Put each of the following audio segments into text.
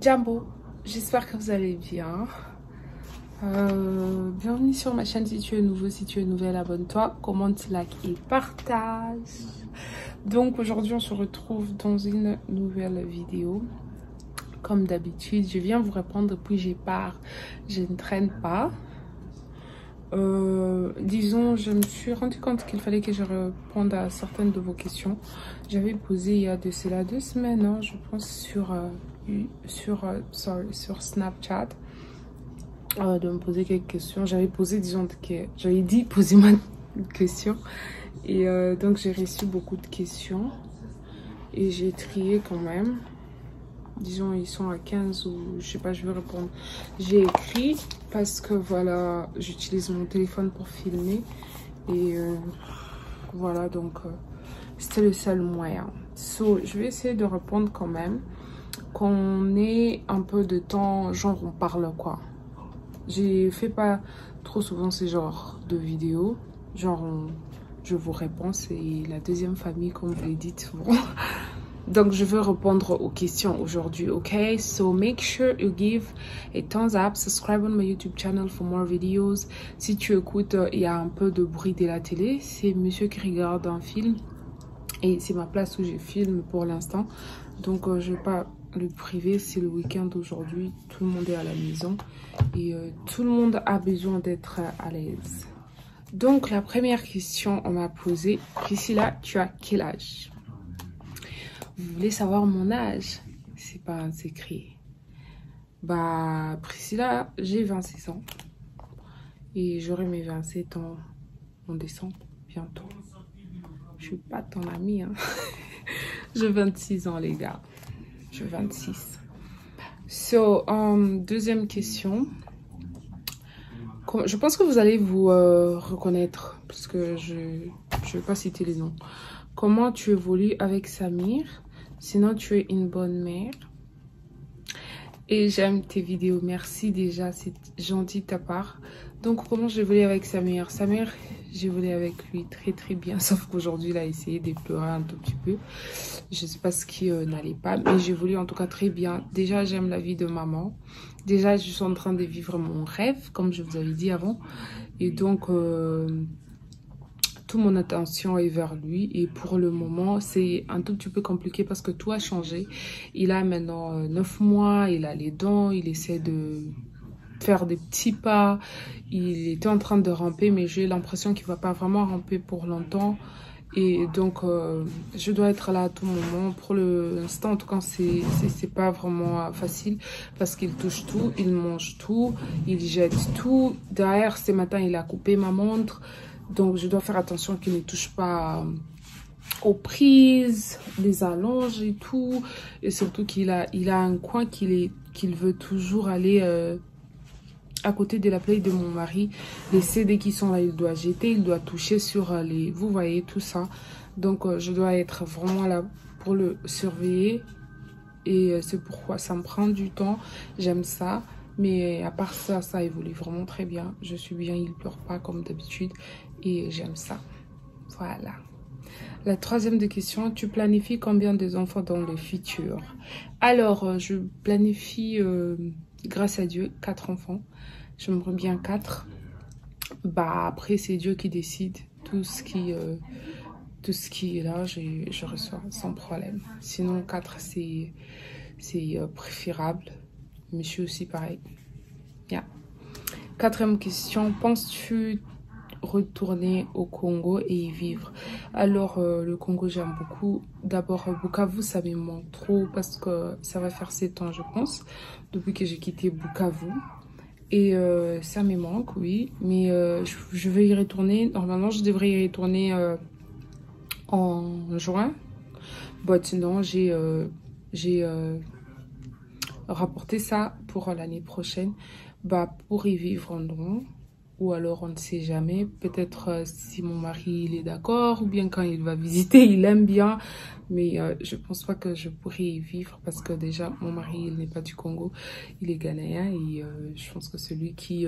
Jambo, j'espère que vous allez bien. Bienvenue sur ma chaîne. Si tu es nouveau, si tu es nouvelle, abonne-toi, commente, like et partage. Donc aujourd'hui on se retrouve dans une nouvelle vidéo. Comme d'habitude, je viens vous répondre puis je pars. Je ne traîne pas. Disons, je me suis rendu compte qu'il fallait que je réponde à certaines de vos questions. J'avais posé il y a de cela 2 semaines, hein, je pense, sur Snapchat, de me poser quelques questions. J'avais posé, disons, j'avais dit poser ma question. Et donc j'ai reçu beaucoup de questions. Et j'ai trié quand même. Disons, ils sont à 15 ou je sais pas, je vais répondre. J'ai écrit parce que voilà, j'utilise mon téléphone pour filmer. Et voilà, donc c'était le seul moyen. So, je vais essayer de répondre quand même. Qu'on ait un peu de temps, genre on parle quoi. J'ai fait pas trop souvent ce genre de vidéos. Genre, je vous réponds, c'est la deuxième famille, comme vous le dites souvent. Donc, je veux répondre aux questions aujourd'hui, ok? So, make sure you give a thumbs up, subscribe on my YouTube channel for more videos. Si tu écoutes, il y a un peu de bruit de la télé. C'est monsieur qui regarde un film. Et c'est ma place où je filme pour l'instant. Donc, je ne vais pas le priver. C'est le week-end aujourd'hui. Tout le monde est à la maison. Et tout le monde a besoin d'être à l'aise. Donc, la première question, on m'a posé. Priscilla, tu as quel âge? Vous voulez savoir mon âge? C'est pas un secret. Bah, Priscilla, j'ai 26 ans. Et j'aurai mes 27 ans en décembre, bientôt. Je suis pas ton amie, hein. J'ai 26 ans, les gars. J'ai 26. So, deuxième question. Je pense que vous allez vous reconnaître, parce que je ne vais pas citer les noms. Comment tu évolues avec Samir? Sinon, tu es une bonne mère. Et j'aime tes vidéos. Merci déjà, c'est gentil de ta part. Donc, comment j'évolue avec Samir? Samir, j'évolue avec lui très bien. Sauf qu'aujourd'hui, il a essayé de pleurer un tout petit peu. Je ne sais pas ce qui n'allait pas, mais j'évolue en tout cas très bien. Déjà, j'aime la vie de maman. Déjà, je suis en train de vivre mon rêve, comme je vous avais dit avant. Et donc, toute mon attention est vers lui. Et pour le moment, c'est un tout petit peu compliqué parce que tout a changé. Il a maintenant 9 mois, il a les dents, il essaie de faire des petits pas. Il était en train de ramper, mais j'ai l'impression qu'il ne va pas vraiment ramper pour longtemps. Et donc, je dois être là à tout moment. Pour l'instant, en tout cas, c'est pas vraiment facile parce qu'il touche tout, il mange tout, il jette tout. Derrière, ce matin, il a coupé ma montre. Donc, je dois faire attention qu'il ne touche pas aux prises, les allonges et tout. Et surtout qu'il a un coin qu'il veut toujours aller à côté de la plaie de mon mari. Les CD qui sont là, il doit jeter, il doit toucher sur les... Vous voyez tout ça. Donc, je dois être vraiment là pour le surveiller. Et c'est pourquoi ça me prend du temps. J'aime ça. Mais à part ça, ça évolue vraiment très bien. Je suis bien, il ne pleure pas comme d'habitude. Et j'aime ça. Voilà. La troisième des questions, tu planifies combien d'enfants dans le futur? Alors, je planifie, grâce à Dieu, 4 enfants. J'aimerais bien 4. Bah, après, c'est Dieu qui décide. Tout ce qui est là, je reçois sans problème. Sinon, 4, c'est préférable. Monsieur aussi, pareil. Yeah. Quatrième question, penses-tu retourner au Congo et y vivre? Alors, le Congo, j'aime beaucoup. D'abord, Bukavu, ça me manque trop parce que ça va faire 7 ans, je pense, depuis que j'ai quitté Bukavu. Et ça me manque, oui. Mais je vais y retourner. Normalement, je devrais y retourner en juin. But non, j'ai rapporté ça pour l'année prochaine. Bah, pour y vivre, non. Ou alors, on ne sait jamais. Peut-être si mon mari il est d'accord. Ou bien quand il va visiter, il aime bien. Mais je pense pas que je pourrais y vivre. Parce que déjà, mon mari, il n'est pas du Congo. Il est ghanéen. Et je pense que c'est lui qui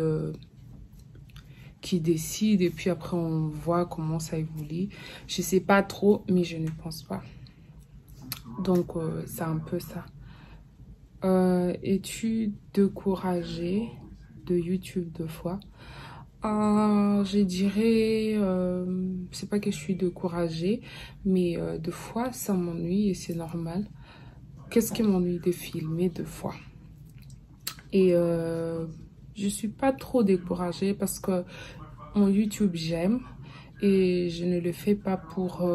décide. Et puis après, on voit comment ça évolue. Je sais pas trop, mais je ne pense pas. Donc, c'est un peu ça. Es-tu découragée de YouTube deux fois? Je dirais, c'est pas que je suis découragée, mais deux fois, ça m'ennuie et c'est normal. Qu'est-ce qui m'ennuie de filmer deux fois? Et je suis pas trop découragée parce que mon YouTube, j'aime et je ne le fais pas pour...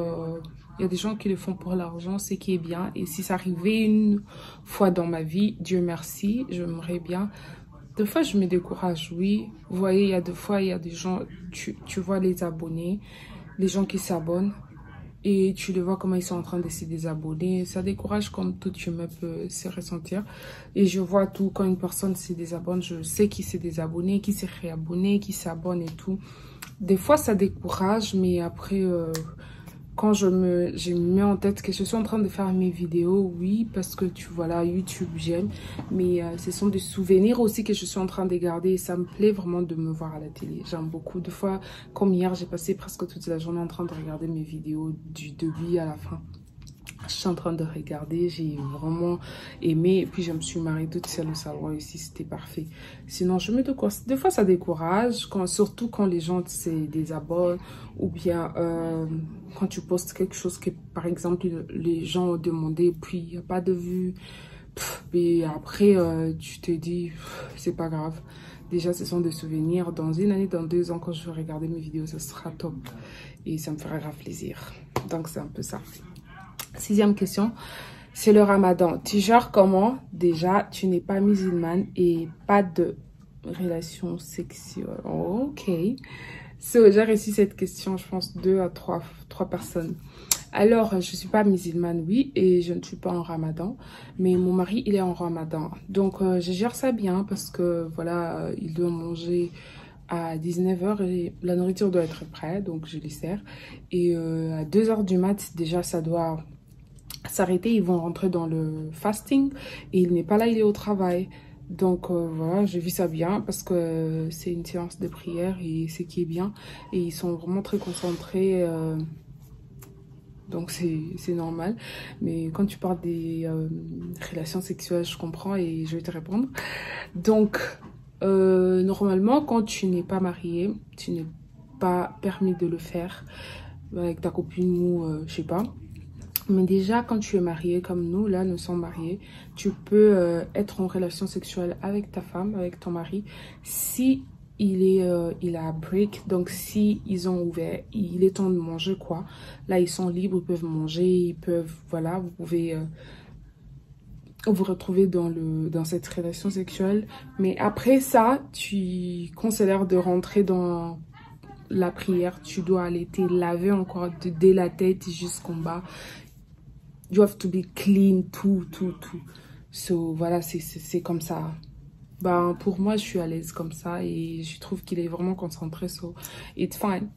Il y a des gens qui le font pour l'argent, c'est qui est bien. Et si ça arrivait une fois dans ma vie, Dieu merci, j'aimerais bien. Des fois, je me décourage, oui. Vous voyez, il y a des fois, il y a des gens, tu vois les abonnés, les gens qui s'abonnent. Et tu les vois comment ils sont en train de se désabonner. Ça décourage comme tout humain peut se ressentir. Et je vois tout, quand une personne se désabonne, je sais qui s'est désabonné, qui s'est réabonné, qui s'abonne et tout. Des fois, ça décourage, mais après, quand je me mets en tête que je suis en train de faire mes vidéos, oui, parce que tu vois là, YouTube, j'aime. Mais ce sont des souvenirs aussi que je suis en train de garder. Et ça me plaît vraiment de me voir à la télé. J'aime beaucoup. Des fois, comme hier, j'ai passé presque toute la journée en train de regarder mes vidéos du début à la fin. Je suis en train de regarder, j'ai vraiment aimé. Et puis, je me suis mariée toute seule au salon ici, c'était parfait. Sinon, je me décourage. Des fois, ça décourage, surtout quand les gens se désabonnent ou bien quand tu postes quelque chose que, par exemple, les gens ont demandé, puis il n'y a pas de vue. Et après, tu te dis, c'est pas grave. Déjà, ce sont des souvenirs. Dans une année, dans 2 ans, quand je vais regarder mes vidéos, ça sera top. Et ça me fera grave plaisir. Donc, c'est un peu ça. 6e question, c'est le ramadan. Tu gères comment? Déjà, tu n'es pas musulmane et pas de relation sexuelle. Ok. J'ai reçu cette question, je pense, 2 à 3 personnes. Alors, je suis pas musulmane, oui, et je ne suis pas en ramadan. Mais mon mari, il est en ramadan. Donc, je gère ça bien parce que, voilà, il doit manger à 19 h et la nourriture doit être prête, donc je lui sers. Et à 2 h du mat, déjà, ça doit s'arrêter. Ils vont rentrer dans le fasting et il n'est pas là, il est au travail. Donc voilà, je vis ça bien parce que c'est une séance de prière et c'est qui est bien. Et ils sont vraiment très concentrés. Donc c'est normal. Mais quand tu parles des relations sexuelles, je comprends et je vais te répondre. Donc, normalement, quand tu n'es pas marié, tu n'es pas permis de le faire avec ta copine ou je sais pas. Mais déjà, quand tu es marié, comme nous, là, nous sommes mariés, tu peux être en relation sexuelle avec ta femme, avec ton mari, si il a break, donc si ils ont ouvert, il est temps de manger, quoi. Là, ils sont libres, ils peuvent manger, ils peuvent, voilà, vous pouvez vous retrouver dans cette relation sexuelle. Mais après ça, tu considères de rentrer dans la prière, tu dois aller te laver encore dès la tête jusqu'en bas. You have to be clean, tout. So, voilà, c'est comme ça. Ben, pour moi, je suis à l'aise comme ça et je trouve qu'il est vraiment concentré. So, it's fine.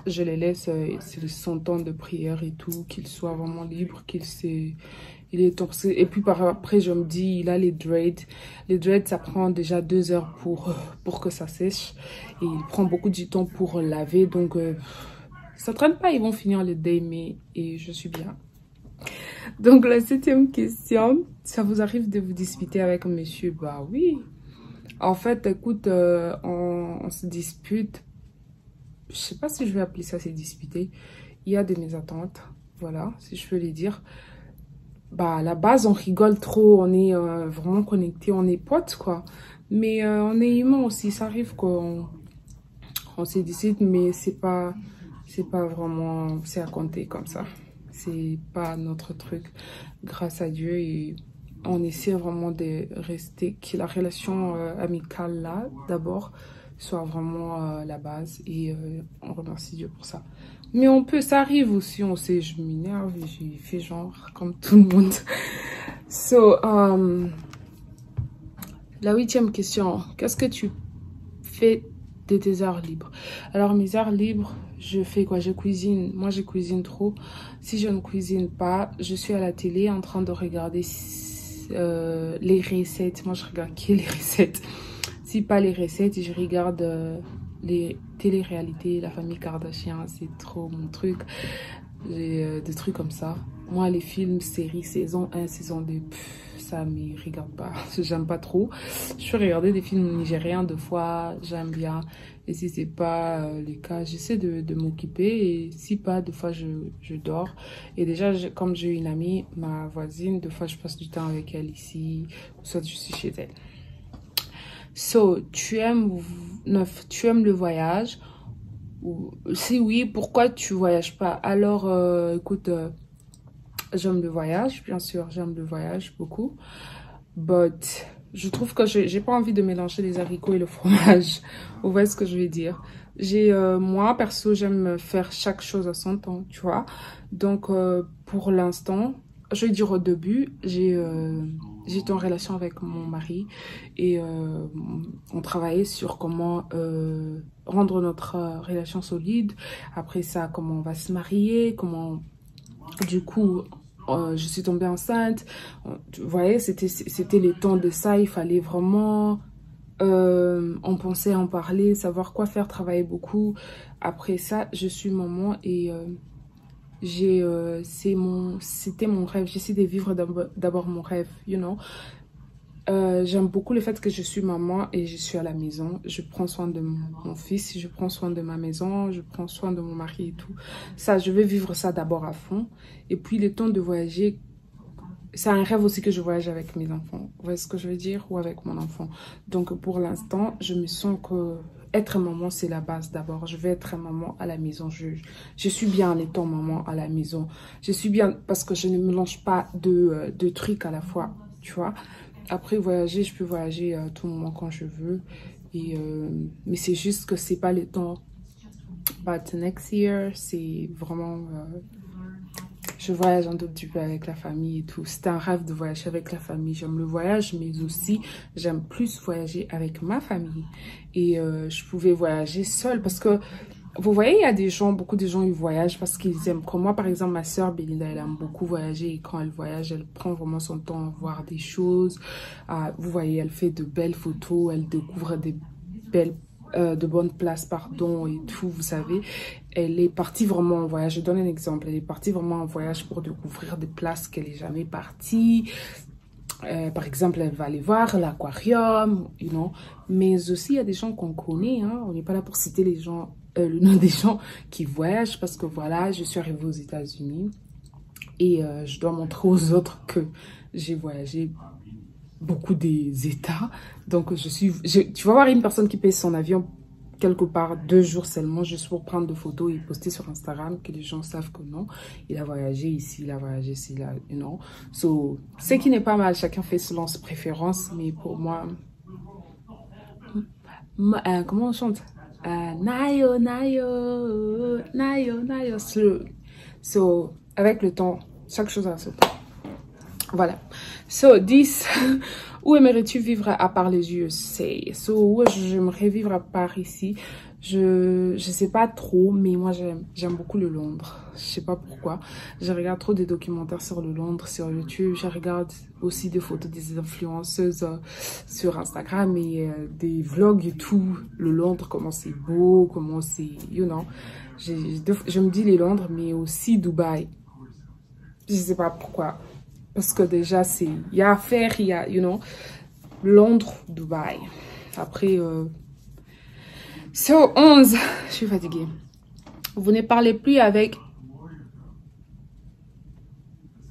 Je les laisse, c'est son temps de prière et tout, qu'il soit vraiment libre, il est tombé. Et puis après, je me dis, il a les dreads. Les dreads, ça prend déjà 2 heures pour que ça sèche. Et il prend beaucoup de temps pour laver. Donc, ça traîne pas, ils vont finir le day, et je suis bien. Donc, la 7e question, ça vous arrive de vous disputer avec un monsieur? Bah oui. En fait, écoute, on se dispute. Je sais pas si je vais appeler ça se disputer. Il y a de mes attentes, voilà, si je peux les dire. Bah, à la base, on rigole trop, on est vraiment connectés, on est potes, quoi. Mais on est humain aussi, ça arrive qu'on se dispute, mais c'est pas vraiment, c'est à compter comme ça. C'est pas notre truc, grâce à Dieu, et on essaie vraiment de rester, que la relation amicale là, d'abord, soit vraiment la base, et on remercie Dieu pour ça. Mais ça arrive aussi, je m'énerve, j'ai fait genre comme tout le monde. So, la 8e question, qu'est-ce que tu fais de tes heures libres? Alors, mes heures libres, je fais quoi? Je cuisine. Moi, je cuisine trop. Si je ne cuisine pas, je suis à la télé en train de regarder les recettes. Moi, je regarde les recettes. Si pas les recettes, je regarde les télé-réalités, la famille Kardashian, c'est trop mon truc. Des trucs comme ça. Moi, les films, séries, saison 1, saison 2, ça me regarde pas. J'aime pas trop. Je peux regarder des films nigériens deux fois, j'aime bien. Et si c'est pas le cas, j'essaie de m'occuper. Et si pas, deux fois, je dors. Et déjà, comme j'ai une amie, ma voisine, deux fois, je passe du temps avec elle ici. Soit je suis chez elle. So, tu aimes le voyage? Si oui, pourquoi tu voyages pas? Alors, écoute, j'aime le voyage, bien sûr, j'aime le voyage beaucoup. But, je trouve que j'ai pas envie de mélanger les haricots et le fromage. Vous voyez ce que je veux dire? Moi, perso, j'aime faire chaque chose à son temps, tu vois. Donc, pour l'instant, je vais dire au début, j'étais en relation avec mon mari et on travaillait sur comment rendre notre relation solide. Après ça, comment on va se marier, comment... Du coup, je suis tombée enceinte. Vous voyez, c'était les temps de ça. Il fallait vraiment... on pensait en parler, savoir quoi faire, travailler beaucoup. Après ça, je suis maman et... c'était mon rêve. J'essaie de vivre d'abord mon rêve, you know. J'aime beaucoup le fait que je suis maman et je suis à la maison. Je prends soin de mon fils, je prends soin de ma maison, je prends soin de mon mari et tout. Ça, je vais vivre ça d'abord à fond. Et puis, le temps de voyager, c'est un rêve aussi que je voyage avec mes enfants. Vous voyez ce que je veux dire? Ou avec mon enfant. Donc, pour l'instant, je me sens que... Être maman, c'est la base d'abord. Je vais être maman à la maison. Je suis bien en étant maman à la maison. Je suis bien parce que je ne mélange pas de trucs à la fois, tu vois. Après, voyager, je peux voyager à tout moment quand je veux. Mais c'est juste que c'est pas le temps. But next year, c'est vraiment... je voyage un tout petit peu avec la famille et tout. C'est un rêve de voyager avec la famille. J'aime le voyage, mais aussi, j'aime plus voyager avec ma famille. Et je pouvais voyager seule parce que, vous voyez, il y a des gens, beaucoup de gens, ils voyagent parce qu'ils aiment. Comme moi, par exemple, ma soeur Belinda, elle aime beaucoup voyager. Et quand elle voyage, elle prend vraiment son temps à voir des choses. Vous voyez, elle fait de belles photos, elle découvre de bonnes places, pardon, et tout, vous savez. Elle est partie vraiment en voyage. Je donne un exemple. Elle est partie vraiment en voyage pour découvrir des places qu'elle n'est jamais partie. Par exemple, elle va aller voir l'aquarium, you know. Mais aussi, il y a des gens qu'on connaît, hein. On n'est pas là pour citer les gens, le nom des gens qui voyagent parce que voilà, je suis arrivée aux États-Unis et je dois montrer aux autres que j'ai voyagé beaucoup des États. Donc, tu vas voir une personne qui paye son avion quelque part 2 jours seulement juste pour prendre des photos et poster sur Instagram, que les gens savent que non, il a voyagé ici, il a voyagé ici, là, you know. So, ce qui n'est pas mal, chacun fait selon ses préférences, mais pour moi, comment on chante? Nayo, nayo, nayo, nayo, slow. So, avec le temps, chaque chose a son temps. Voilà. So, 10. Où aimerais-tu vivre à part les USA? So, où j'aimerais vivre à part ici? Je sais pas trop, mais moi, j'aime beaucoup le Londres. Je sais pas pourquoi. Je regarde trop des documentaires sur le Londres, sur YouTube. Je regarde aussi des photos des influenceuses sur Instagram et des vlogs et tout. Le Londres, comment c'est beau, comment c'est, you know. Je me dis les Londres, mais aussi Dubaï. Je sais pas pourquoi. Parce que déjà, il y a à faire, il y a, you know, Londres, Dubaï. Après, so, 11, je suis fatiguée. Vous ne parlez plus avec...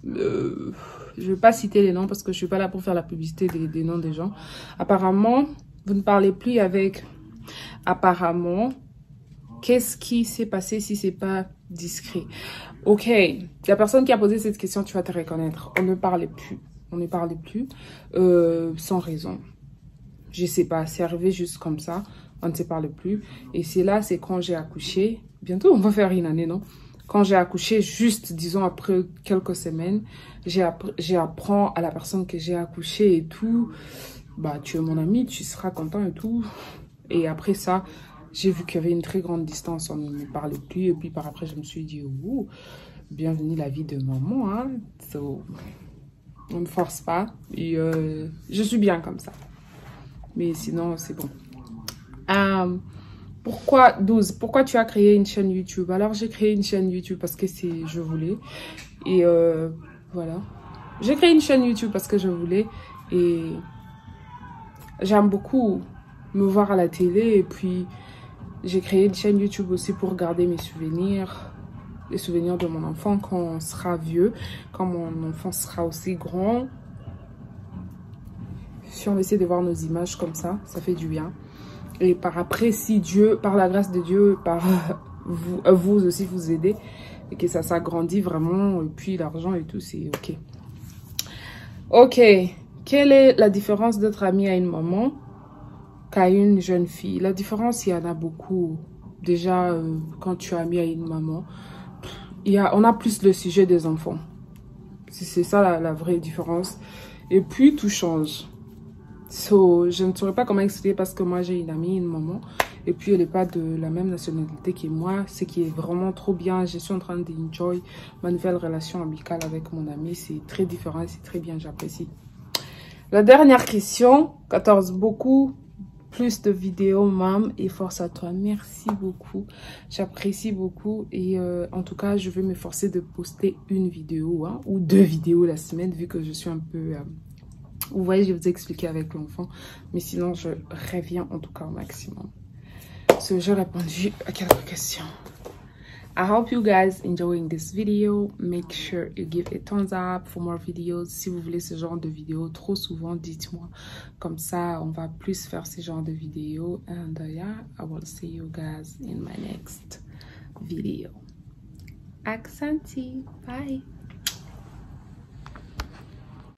je ne vais pas citer les noms parce que je ne suis pas là pour faire la publicité des noms des gens. Apparemment, vous ne parlez plus avec... Apparemment, qu'est-ce qui s'est passé si c'est pas discret? Ok, la personne qui a posé cette question, tu vas te reconnaître. On ne parlait plus. On ne parlait plus sans raison. Je sais pas, c'est arrivé juste comme ça. On ne se parle plus. Et c'est là, c'est quand j'ai accouché. Bientôt, on va faire une année, non? Quand j'ai accouché, juste, disons, après quelques semaines, j'apprends à la personne que j'ai accouché et tout. Bah, tu es mon ami, tu seras content et tout. Et après ça... J'ai vu qu'il y avait une très grande distance, on ne parlait plus. Et puis par après, je me suis dit, oh, bienvenue la vie de maman. Hein? So, on ne force pas. Et je suis bien comme ça. Mais sinon, c'est bon. Pourquoi 12? Pourquoi tu as créé une chaîne YouTube? Alors, j'ai créé une chaîne YouTube parce que je voulais. Et voilà. J'ai créé une chaîne YouTube parce que je voulais. Et j'aime beaucoup me voir à la télé. Et puis, j'ai créé une chaîne YouTube aussi pour garder mes souvenirs. Les souvenirs de mon enfant quand on sera vieux. Quand mon enfant sera aussi grand. Si on essaie de voir nos images comme ça fait du bien. Et par après, si Dieu, par la grâce de Dieu, par vous aussi vous aidez. Et que ça s'agrandit vraiment. Et puis l'argent et tout, c'est ok. Ok. Quelle est la différence d'être ami à une maman qu'à une jeune fille? La différence, il y en a beaucoup. Déjà, quand tu es ami à une maman, on a plus le sujet des enfants. C'est ça la vraie différence. Et puis, tout change. Je ne saurais pas comment expliquer parce que moi, j'ai une amie, une maman. Et puis, elle n'est pas de la même nationalité que moi. Ce qui est vraiment trop bien. Je suis en train d'enjoy ma nouvelle relation amicale avec mon amie. C'est très différent et c'est très bien. J'apprécie. La dernière question. 14. Beaucoup plus de vidéos, mam. Et force à toi. Merci beaucoup. J'apprécie beaucoup. Et en tout cas, je vais m'efforcer de poster une vidéo ou 2 vidéos la semaine vu que je suis un peu... vous voyez, je vais vous expliquer avec l'enfant. Mais sinon, je reviens en tout cas au maximum. So, j'ai répondu à quelques questions. I hope you guys enjoying this video. Make sure you give a thumbs up for more videos. Si vous voulez ce genre de vidéos trop souvent, dites-moi. Comme ça, on va plus faire ce genre de vidéos. And yeah, I will see you guys in my next video. Accenti. Bye.